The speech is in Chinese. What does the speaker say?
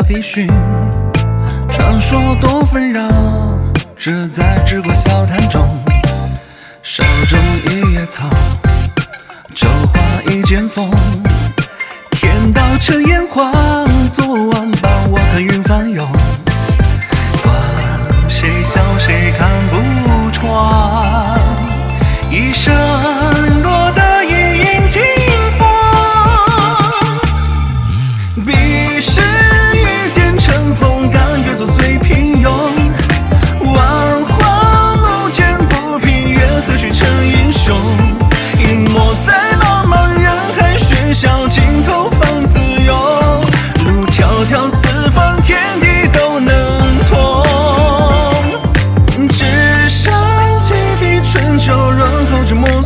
必须。传说多纷扰，只在栀果笑谈中。手中一叶草，骤化一剑锋。天道成炎黄，昨晚傍我看云翻涌。管谁笑谁看不穿，一生落得一饮惊风。彼时遇见乘风，甘愿做最平庸。万花目前不平，愿何须成英雄？隐没在茫茫人海，喧嚣尽头方自由。路迢迢四方，天地都能通。只剩几笔春秋，润后之墨。